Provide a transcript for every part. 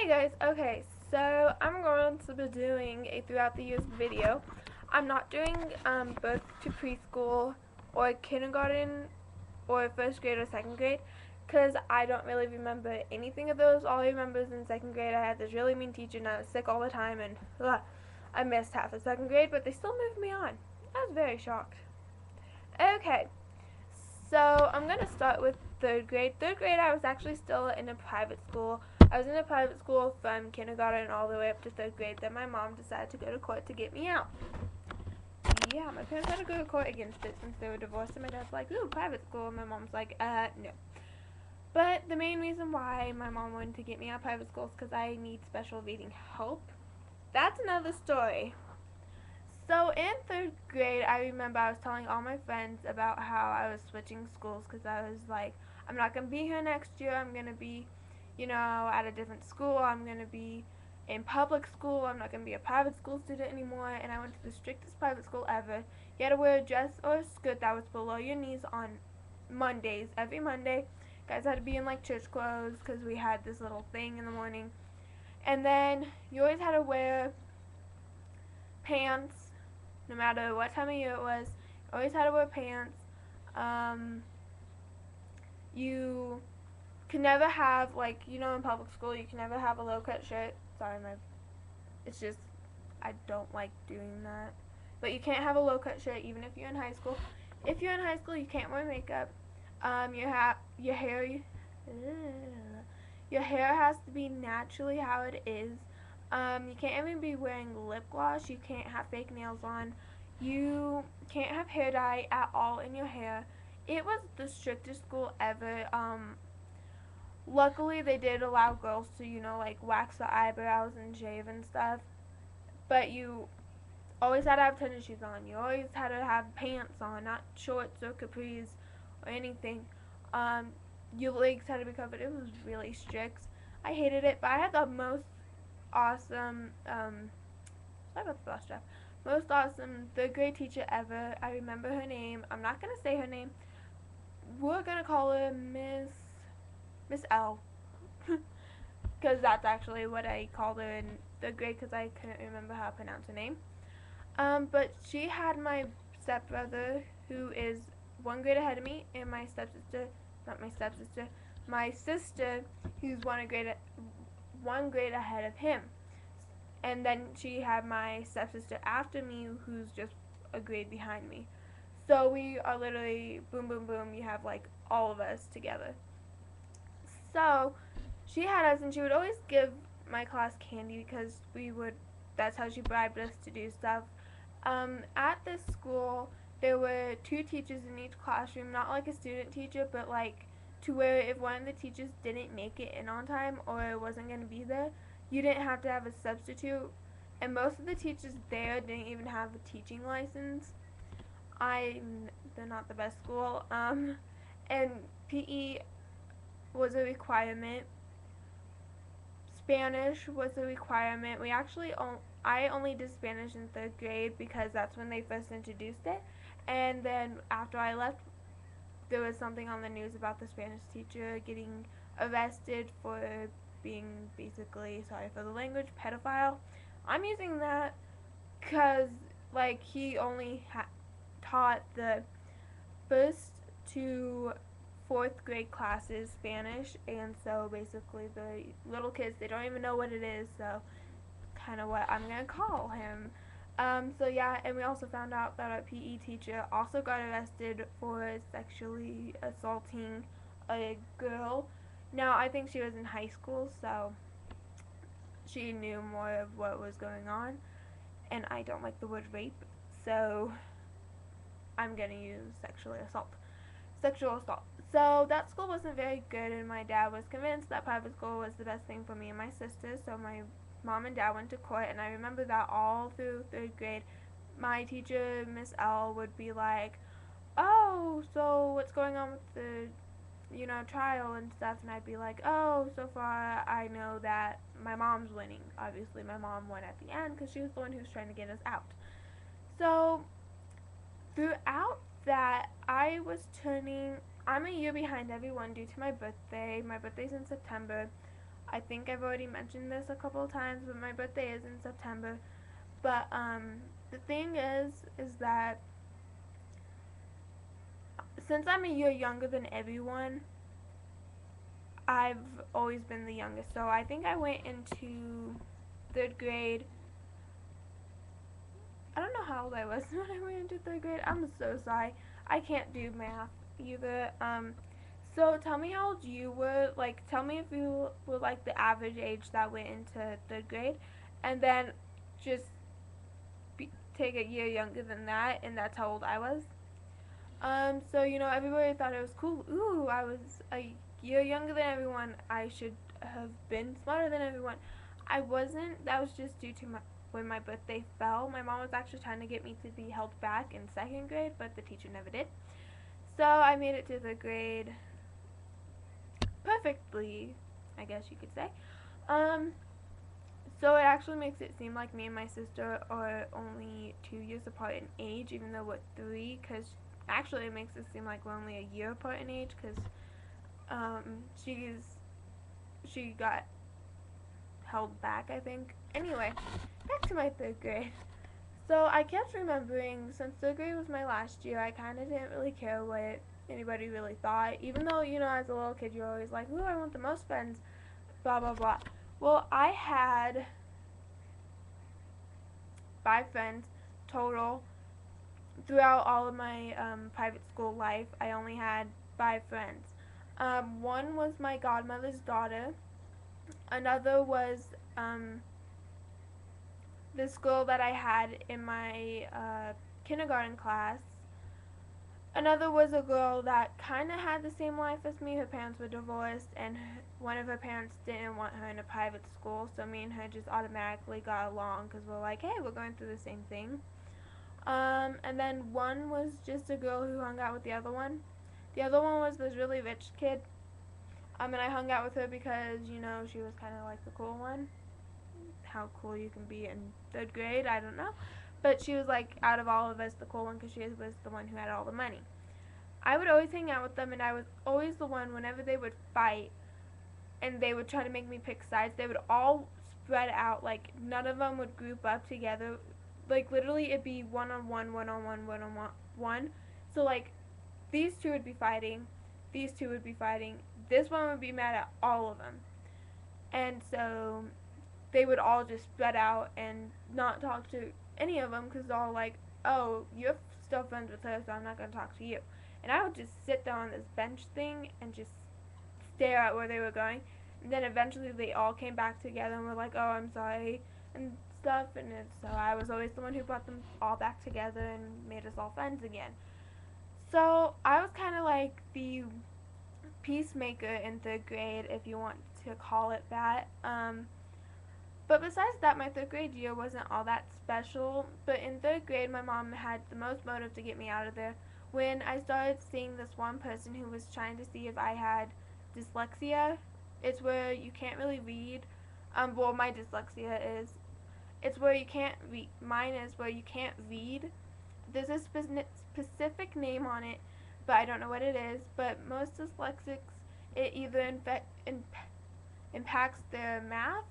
Hey guys, okay, so I'm going to be doing a throughout the years video. I'm not doing birth to preschool or kindergarten or first grade or second grade because I don't really remember anything of those. All I remember is in second grade I had this really mean teacher and I was sick all the time and I missed half of second grade, but they still moved me on. I was very shocked. Okay, so I'm going to start with third grade. Third grade I was actually still in a private school. I was in a private school from kindergarten all the way up to third grade. Then my mom decided to go to court to get me out. Yeah, my parents had to go to court against it since they were divorced, and my dad's like, ooh, private school, and my mom's like, no. But the main reason why my mom wanted to get me out of private school is because I need special reading help. That's another story. So in third grade, I remember I was telling all my friends about how I was switching schools because I was like, I'm not going to be here next year. I'm going to be, at a different school. I'm going to be in public school. I'm not going to be a private school student anymore. And I went to the strictest private school ever. You had to wear a dress or a skirt that was below your knees on Mondays. Every Monday, guys had to be in like church clothes because we had this little thing in the morning. And then you always had to wear pants no matter what time of year it was. Always had to wear pants. You can never have, like, in public school, you can never have a low-cut shirt. Sorry, it's just, I don't like doing that. But you can't have a low-cut shirt even if you're in high school. If you're in high school, you can't wear makeup. Your hair has to be naturally how it is. You can't even be wearing lip gloss. You can't have fake nails on. You can't have hair dye at all in your hair. It was the strictest school ever. Luckily, they did allow girls to, like wax their eyebrows and shave and stuff. But you always had to have tennis shoes on. You always had to have pants on, not shorts or capris or anything. Your legs had to be covered. It was really strict. I hated it, but I had the most awesome, sorry about the bus stuff, most awesome third grade teacher ever. I remember her name. I'm not going to say her name. We're going to call her Miss L. Because that's actually what I called her in third grade because I couldn't remember how to pronounce her name. But she had my stepbrother, who is 1 grade ahead of me, and my stepsister, not my stepsister, my sister, who's 1 grade ahead of him. And then she had my stepsister after me, who's just a grade behind me. So we are literally boom, boom, boom. You have like all of us together. So she had us, and she would always give my class candy because that's how she bribed us to do stuff. At this school, there were 2 teachers in each classroom, not like a student teacher, but like to where if one of the teachers didn't make it in on time or wasn't going to be there, you didn't have to have a substitute. And most of the teachers there didn't even have a teaching license. They're not the best school. And PE was a requirement. Spanish was a requirement. I only did Spanish in 3rd grade because that's when they first introduced it. And then after I left, there was something on the news about the Spanish teacher getting arrested for being basically, sorry for the language, pedophile. I'm using that because, like, he only taught the 1st to 4th grade classes Spanish, and so basically the little kids, they don't even know what it is, so kind of what I'm going to call him. So yeah, and we also found out that our PE teacher also got arrested for sexually assaulting a girl. Now, I think she was in high school, so she knew more of what was going on, and I don't like the word rape, so I'm going to use sexual assault. So that school wasn't very good, and my dad was convinced that private school was the best thing for me and my sister, so my mom and dad went to court, and I remember that all through 3rd grade, my teacher, Miss L, would be like, oh, so what's going on with the, trial and stuff, and I'd be like, oh, so far I know that my mom's winning. Obviously, my mom won at the end because she was the one who was trying to get us out. So, throughout that, I'm a year behind everyone due to my birthday. My birthday's in September. I think I've already mentioned this a couple of times, but my birthday is in September. But the thing is that since I'm a year younger than everyone, I've always been the youngest. So I think I went into third grade. I don't know how old I was when I went into third grade. I'm so sorry. I can't do math either. So tell me how old you were. Like, tell me if you were like the average age that went into third grade, and then just take a year younger than that, and that's how old I was. So everybody thought it was cool. Ooh, I was a year younger than everyone. I should have been smarter than everyone. I wasn't. That was just due to when my birthday fell. My mom was actually trying to get me to be held back in second grade, but the teacher never did. So I made it to the grade perfectly, I guess you could say. Um, so it actually makes it seem like me and my sister are only 2 years apart in age, even though we're three. Because actually, it makes it seem like we're only a year apart in age. Because um, she got held back, I think. Anyway, back to my third grade. So I kept remembering, since third grade was my last year, I kind of didn't really care what anybody really thought. Even though, as a little kid, you're always like, ooh, I want the most friends, blah, blah, blah. Well, I had 5 friends total. Throughout all of my private school life, I only had 5 friends. One was my godmother's daughter. Another was this girl that I had in my kindergarten class. Another was a girl that kind of had the same life as me. Her parents were divorced, and one of her parents didn't want her in a private school, so me and her just automatically got along because we're like, hey, we're going through the same thing. And then one was just a girl who hung out with the other one. The other one was this really rich kid. And I hung out with her because, she was kind of like the cool one. How cool you can be in third grade, I don't know. But she was like, out of all of us, the cool one because she was the one who had all the money. I would always hang out with them, and I was always the one whenever they would fight and they would try to make me pick sides, they would all spread out. Like, none of them would group up together. Like, literally, it'd be one-on-one, one-on-one, one-on-one. So, like, these two would be fighting, these two would be fighting, this one would be mad at all of them. And so they would all just spread out and not talk to any of them because they're all like, oh, you're still friends with her, so I'm not going to talk to you. And I would just sit there on this bench thing and just stare at where they were going. And then eventually they all came back together and were like, oh, I'm sorry, and stuff. And so I was always the one who brought them all back together and made us all friends again. So I was kind of like the peacemaker in third grade, if you want to call it that. But besides that, my third grade year wasn't all that special. But in third grade, my mom had the most motive to get me out of there. When I started seeing this one person who was trying to see if I had dyslexia, it's where you can't really read. Well, my dyslexia is. It's where you can't read. Mine is where you can't read. There's a specific name on it, but I don't know what it is. But most dyslexics, it either impacts their math,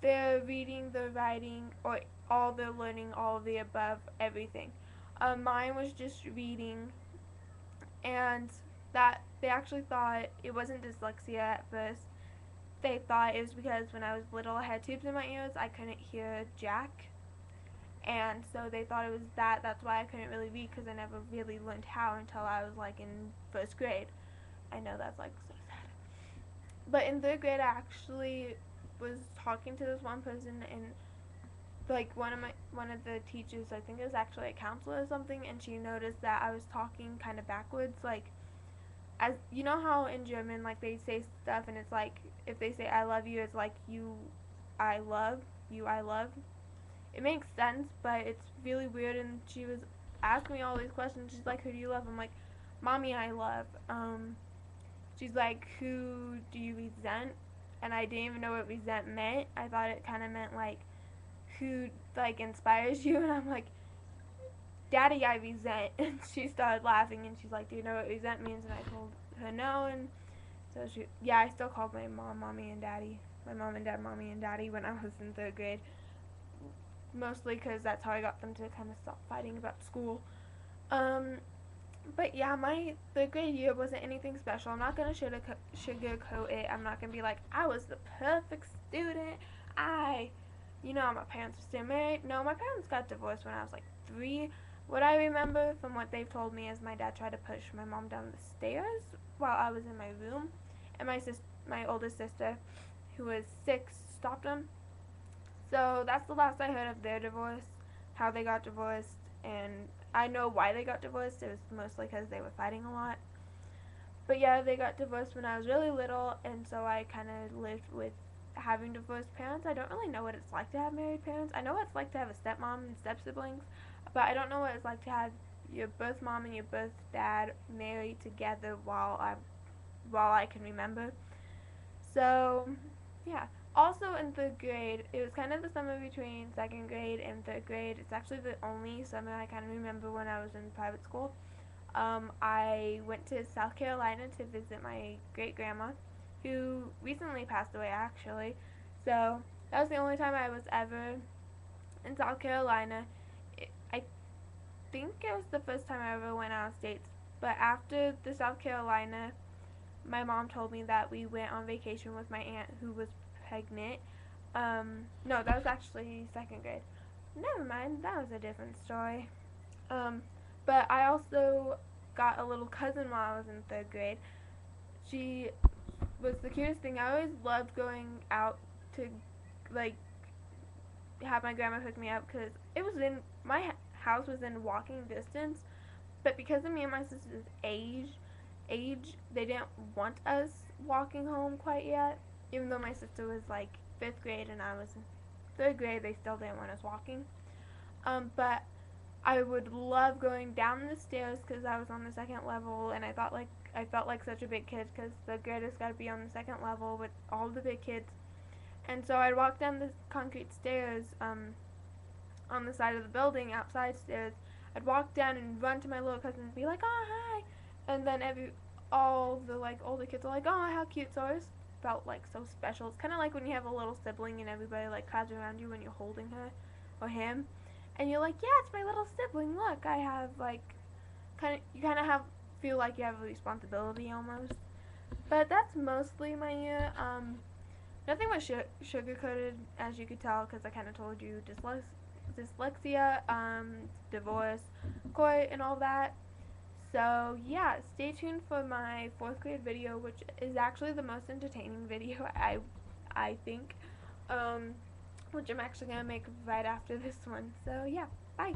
their reading, their writing, or all their learning, all of the above, everything. Mine was just reading, and that they actually thought it wasn't dyslexia at first. They thought it was because when I was little I had tubes in my ears, I couldn't hear jack, and so they thought it was that. That's why I couldn't really read, because I never really learned how until I was like in first grade. I know that's like so sad. But in third grade I actually was talking to this one person, and like one of the teachers, I think it was actually a counselor or something, and she noticed that I was talking kind of backwards, like, as you know how in German, like, they say stuff and it's like, if they say I love you, it's like I love you, I love. It makes sense, but it's really weird. And she was asking me all these questions. She's like, who do you love? I'm like, mommy, I love. She's like, who do you resent? And I didn't even know what resent meant. I thought it kind of meant like, who like inspires you. And I'm like, daddy, I resent. And she started laughing, and she's like, do you know what resent means? And I told her no. And So yeah, I still called my mom mommy and daddy. My mom and dad mommy and daddy when I was in 3rd grade. Mostly because that's how I got them to kind of stop fighting about school. Um, but yeah, my 3rd grade year wasn't anything special. I'm not gonna sugarcoat it. I'm not gonna be like I was the perfect student. My parents were still married. No, my parents got divorced when I was like 3. What I remember from what they've told me is my dad tried to push my mom down the stairs while I was in my room, and my oldest sister, who was 6, stopped him. So that's the last I heard of their divorce, how they got divorced, and I know why they got divorced. It was mostly because they were fighting a lot. But yeah, they got divorced when I was really little, and so I kind of lived with having divorced parents. I don't really know what it's like to have married parents. I know what it's like to have a stepmom and step siblings, but I don't know what it's like to have your birth mom and your birth dad married together while I can remember. So, yeah. Also in 3rd grade, it was kind of the summer between 2nd grade and 3rd grade. It's actually the only summer I kind of remember when I was in private school. I went to South Carolina to visit my great grandma, who recently passed away actually. So that was the only time I was ever in South Carolina. I think it was the first time I ever went out of states. But after the South Carolina, my mom told me that we went on vacation with my aunt who was pregnant. No, that was actually 2nd grade. Never mind, that was a different story. Um, but I also got a little cousin while I was in 3rd grade. She was the cutest thing. I always loved going out to like have my grandma hook me up because it was in my house was in walking distance. But because of me and my sister's age, they didn't want us walking home quite yet. Even though my sister was like 5th grade and I was in 3rd grade, they still didn't want us walking. But I would love going down the stairs because I was on the 2nd level, and I felt like such a big kid because the graders got to be on the 2nd level with all the big kids. And so I'd walk down the concrete stairs on the side of the building, outside stairs. I'd walk down and run to my little cousin and be like, "Oh, hi!" And then all the like older kids are like, "Oh, how cute!" So I always felt like so special. It's kind of like when you have a little sibling and everybody like crowds around you when you're holding her or him, and you're like, "Yeah, it's my little sibling. Look, I have like you kind of have feel like you have a responsibility almost." But that's mostly my year. Nothing was sugar coated, as you could tell, because I kind of told you dyslexia, divorce, court, and all that. So yeah, stay tuned for my 4th grade video, which is actually the most entertaining video I think, which I'm actually gonna make right after this one. So yeah, bye.